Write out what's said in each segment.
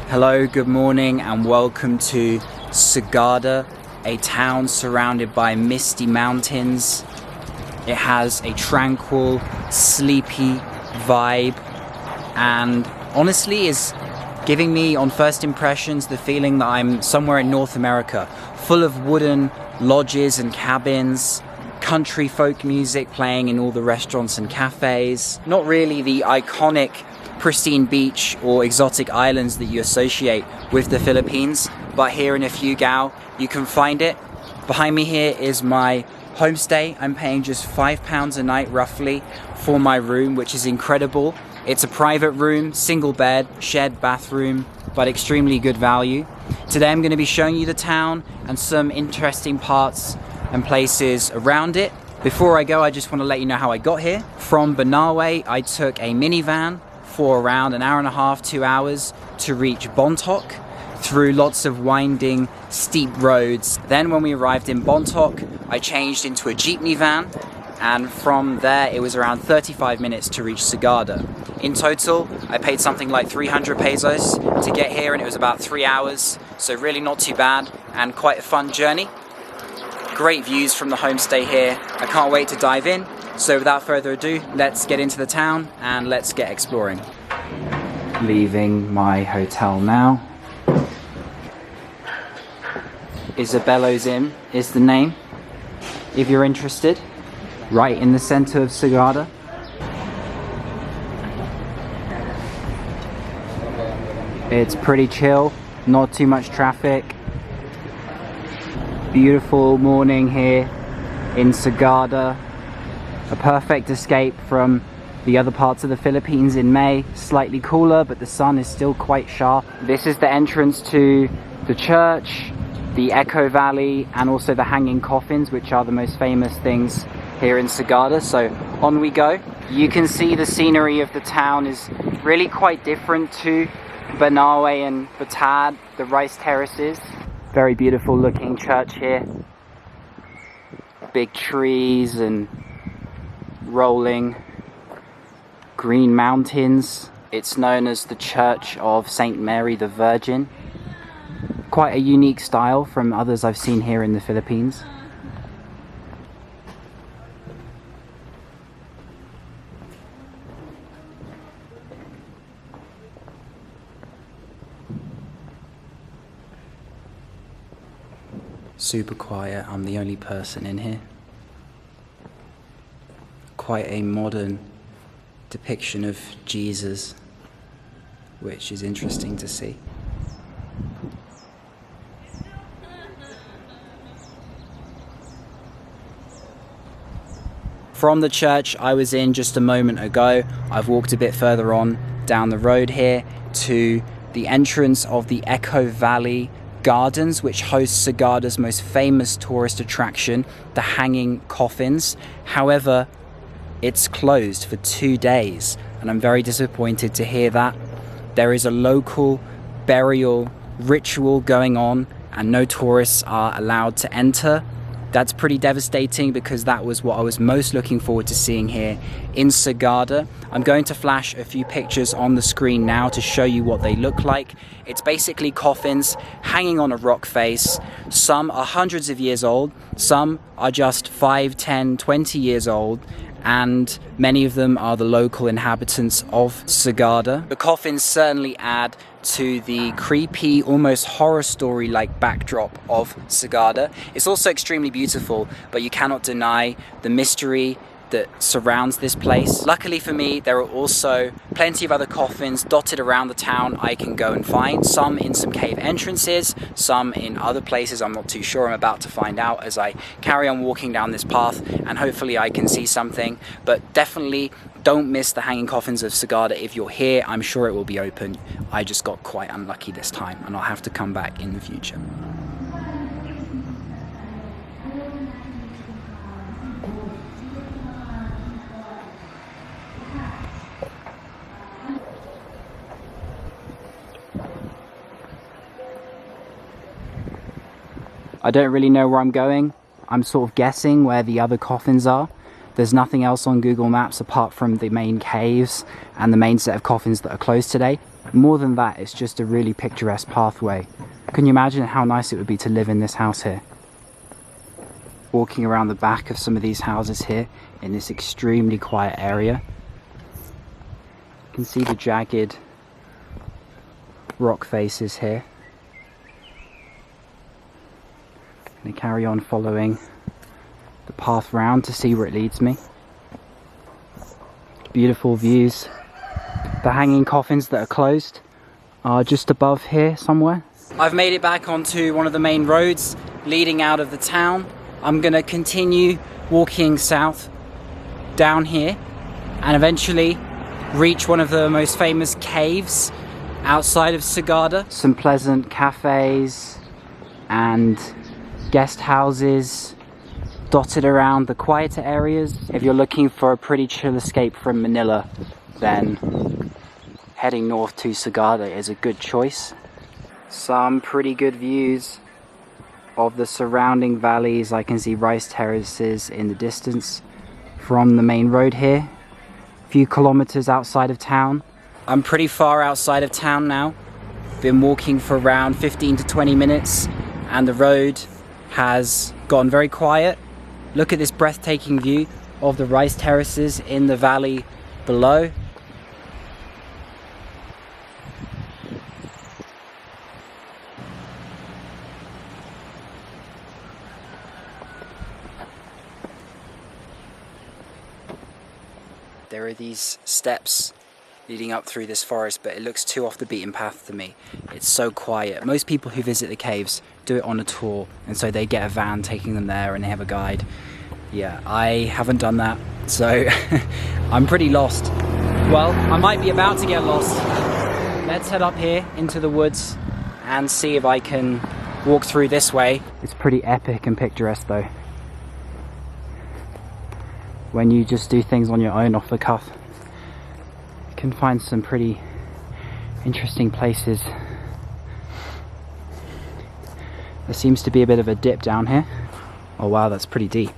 Hello, good morning and welcome to Sagada, a town surrounded by misty mountains. It has a tranquil, sleepy vibe and honestly is giving me on first impressions the feeling that I'm somewhere in North America, full of wooden lodges and cabins, country folk music playing in all the restaurants and cafes. Not really the iconic pristine beach or exotic islands that you associate with the Philippines, but here in Ifugao you can find it. Behind me here is my homestay. I'm paying just £5 a night roughly for my room, which is incredible. It's a private room, single bed, shared bathroom, but extremely good value. Today I'm going to be showing you the town and some interesting parts and places around it. Before I go, I just want to let you know how I got here. From Banawe, I took a minivan for around an hour and a half, 2 hours to reach Bontoc through lots of winding, steep roads. Then when we arrived in Bontoc, I changed into a jeepney van, and from there it was around 35 minutes to reach Sagada. In total, I paid something like 300 pesos to get here, and it was about 3 hours, so really not too bad and quite a fun journey. Great views from the homestay here. I can't wait to dive in. So without further ado, let's get into the town and let's get exploring. Leaving my hotel now. Isabello's Inn is the name, if you're interested. Right in the center of Sagada. It's pretty chill, not too much traffic. Beautiful morning here in Sagada. A perfect escape from the other parts of the Philippines in May. Slightly cooler, but the sun is still quite sharp. This is the entrance to the church, the Echo Valley, and also the hanging coffins, which are the most famous things here in Sagada. So on we go. You can see the scenery of the town is really quite different to Banawe and Batad, the rice terraces. Very beautiful looking church here. Big trees and rolling green mountains. It's known as the Church of St. Mary the Virgin. Quite a unique style from others I've seen here in the Philippines. Super quiet, I'm the only person in here. Quite a modern depiction of Jesus, which is interesting to see. From the church I was in just a moment ago, I've walked a bit further on down the road here to the entrance of the Echo Valley Gardens, which hosts Sagada's most famous tourist attraction, the hanging coffins. However, it's closed for 2 days, and I'm very disappointed to hear that. There is a local burial ritual going on, and no tourists are allowed to enter. That's pretty devastating because that was what I was most looking forward to seeing here in Sagada. I'm going to flash a few pictures on the screen now to show you what they look like. It's basically coffins hanging on a rock face. Some are hundreds of years old, some are just 5, 10, 20 years old, and many of them are the local inhabitants of Sagada. The coffins certainly add to the creepy, almost horror story-like backdrop of Sagada. It's also extremely beautiful, but you cannot deny the mystery that surrounds this place. Luckily for me, there are also plenty of other coffins dotted around the town I can go and find. Some in some cave entrances, some in other places I'm not too sure. I'm about to find out as I carry on walking down this path, and hopefully I can see something. But definitely don't miss the hanging coffins of Sagada. If you're here, I'm sure it will be open. I just got quite unlucky this time, and I'll have to come back in the future. I don't really know where I'm going. I'm sort of guessing where the other coffins are. There's nothing else on Google Maps apart from the main caves and the main set of coffins that are closed today. More than that, it's just a really picturesque pathway. Can you imagine how nice it would be to live in this house here? Walking around the back of some of these houses here in this extremely quiet area. You can see the jagged rock faces here. I'm gonna carry on following the path round to see where it leads me. Beautiful views. The hanging coffins that are closed are just above here somewhere. I've made it back onto one of the main roads leading out of the town. I'm gonna continue walking south down here and eventually reach one of the most famous caves outside of Sagada. Some pleasant cafes and guest houses dotted around the quieter areas. If you're looking for a pretty chill escape from Manila, then heading north to Sagada is a good choice. Some pretty good views of the surrounding valleys. I can see rice terraces in the distance from the main road here, a few kilometers outside of town. I'm pretty far outside of town now. Been walking for around 15 to 20 minutes and the road has gotten very quiet. Look at this breathtaking view of the rice terraces in the valley below. There are these steps leading up through this forest, but it looks too off the beaten path to me. It's so quiet. Most people who visit the caves do it on a tour, and so they get a van taking them there and they have a guide. Yeah, I haven't done that, so I'm pretty lost. Well, I might be about to get lost. Let's head up here into the woods and see if I can walk through this way. It's pretty epic and picturesque though, when you just do things on your own off the cuff. You can find some pretty interesting places. There seems to be a bit of a dip down here. Oh wow, that's pretty deep.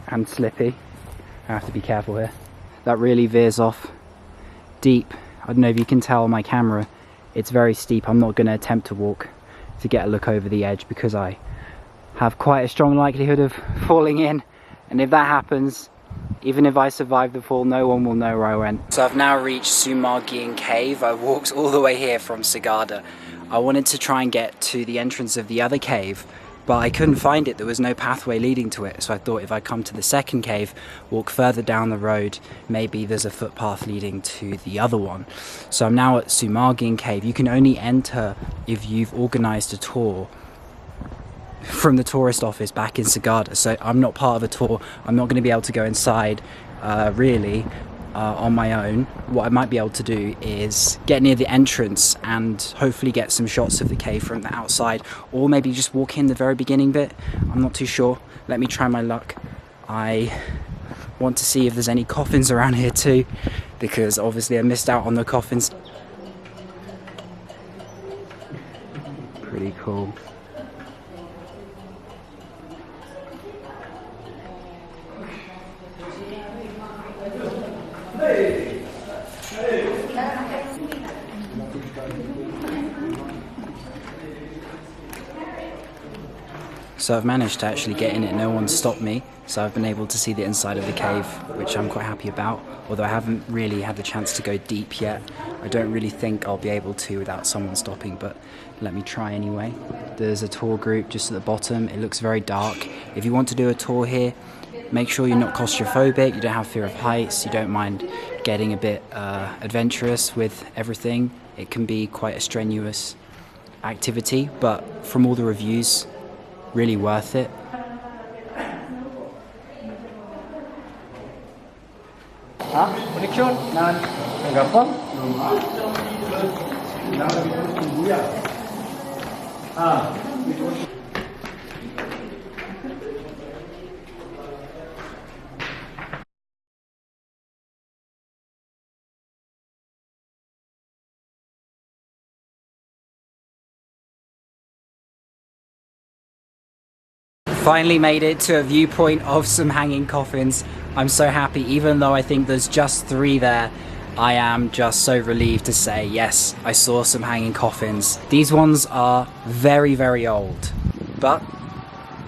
And slippy. I have to be careful here. That really veers off deep. I don't know if you can tell on my camera, it's very steep. I'm not going to attempt to walk to get a look over the edge because I have quite a strong likelihood of falling in. And if that happens, even if I survive the fall, no one will know where I went. So I've now reached Sumaguing Cave. I walked all the way here from Sagada. I wanted to try and get to the entrance of the other cave, but I couldn't find it. There was no pathway leading to it. So I thought if I come to the second cave, walk further down the road, maybe there's a footpath leading to the other one. So I'm now at Sumaguing Cave. You can only enter if you've organized a tour from the tourist office back in Sagada. So I'm not part of a tour. I'm not going to be able to go inside really on my own. What I might be able to do is get near the entrance and hopefully get some shots of the cave from the outside, or maybe just walk in the very beginning bit. I'm not too sure. Let me try my luck. I want to see if there's any coffins around here too, because obviously I missed out on the coffins. Pretty cool. So I've managed to actually get in it, no one stopped me, so I've been able to see the inside of the cave, which I'm quite happy about, although I haven't really had the chance to go deep yet. I don't really think I'll be able to without someone stopping, but let me try anyway. There's a tour group just at the bottom. It looks very dark. If you want to do a tour here, make sure you're not claustrophobic, you don't have fear of heights, you don't mind getting a bit adventurous with everything. It can be quite a strenuous activity, but from all the reviews, really worth it. Finally made it to a viewpoint of some hanging coffins. I'm so happy, even though I think there's just 3 there. I am just so relieved to say, yes, I saw some hanging coffins. These ones are very, very old, but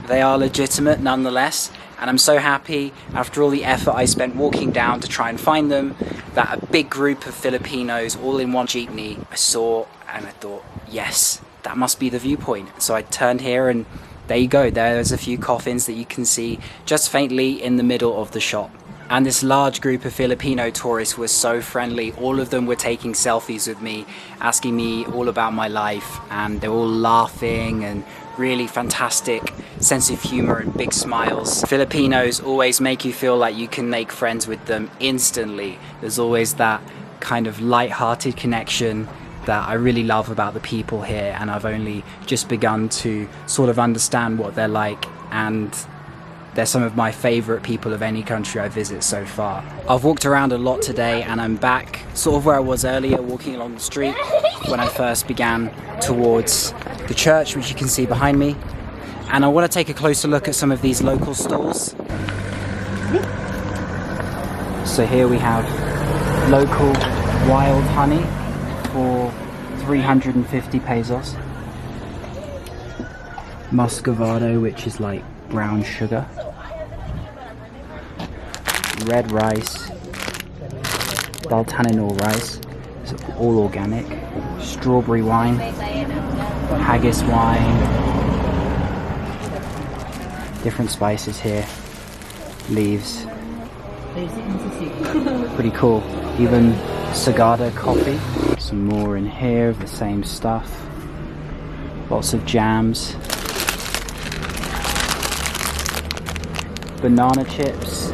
they are legitimate nonetheless. And I'm so happy, after all the effort I spent walking down to try and find them, that a big group of Filipinos all in one jeepney I saw, and I thought, yes, that must be the viewpoint. So I turned here and there you go, there's a few coffins that you can see just faintly in the middle of the shop. And this large group of Filipino tourists was so friendly. All of them were taking selfies with me, asking me all about my life, and they were all laughing and really fantastic sense of humor and big smiles. Filipinos always make you feel like you can make friends with them instantly. There's always that kind of light-hearted connection that I really love about the people here, and I've only just begun to sort of understand what they're like, and they're some of my favorite people of any country I visit so far. I've walked around a lot today, and I'm back sort of where I was earlier, walking along the street when I first began towards the church, which you can see behind me. And I want to take a closer look at some of these local stalls. So here we have local wild honey for 350 pesos. Muscovado, which is like brown sugar. Red rice. Baltaninol rice. It's all organic. Strawberry wine. Haggis wine. Different spices here. Leaves. Pretty cool. Even Sagada coffee. Some more in here of the same stuff. Lots of jams. Banana chips.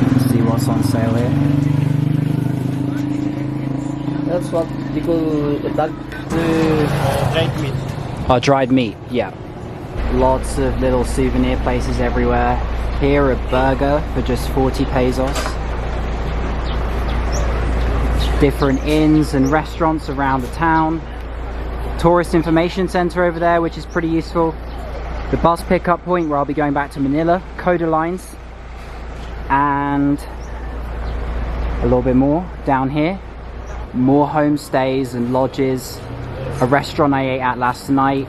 Let's see what's on sale here. That's what they call the dried meat. Oh, dried meat, yeah. Lots of little souvenir places everywhere. Here a burger for just 40 pesos. Different inns and restaurants around the town. Tourist information center over there, which is pretty useful. The bus pickup point where I'll be going back to Manila. Coda lines. And a little bit more down here. More homestays and lodges. A restaurant I ate at last night.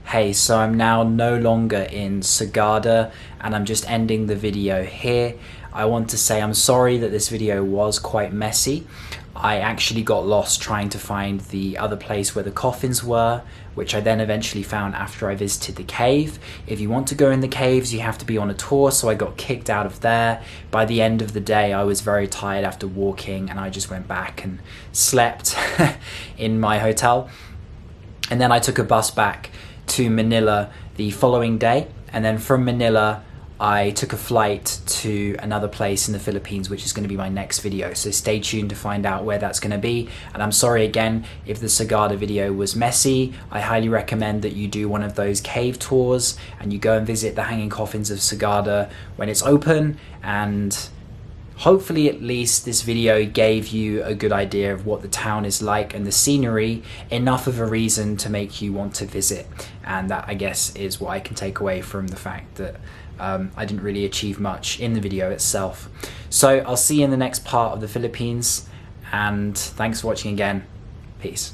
Hey, so I'm now no longer in Sagada, and I'm just ending the video here. I want to say I'm sorry that this video was quite messy. I actually got lost trying to find the other place where the coffins were, which I then eventually found after I visited the cave. If you want to go in the caves, you have to be on a tour, so I got kicked out of there. By the end of the day, I was very tired after walking, and I just went back and slept in my hotel. And then I took a bus back to Manila the following day, and then from Manila I took a flight to another place in the Philippines, which is going to be my next video, so stay tuned to find out where that's going to be. And I'm sorry again if the Sagada video was messy. I highly recommend that you do one of those cave tours and you go and visit the hanging coffins of Sagada when it's open, and hopefully at least this video gave you a good idea of what the town is like and the scenery, enough of a reason to make you want to visit. And that, I guess, is what I can take away from the fact that I didn't really achieve much in the video itself. So I'll see you in the next part of the Philippines, and thanks for watching again. Peace.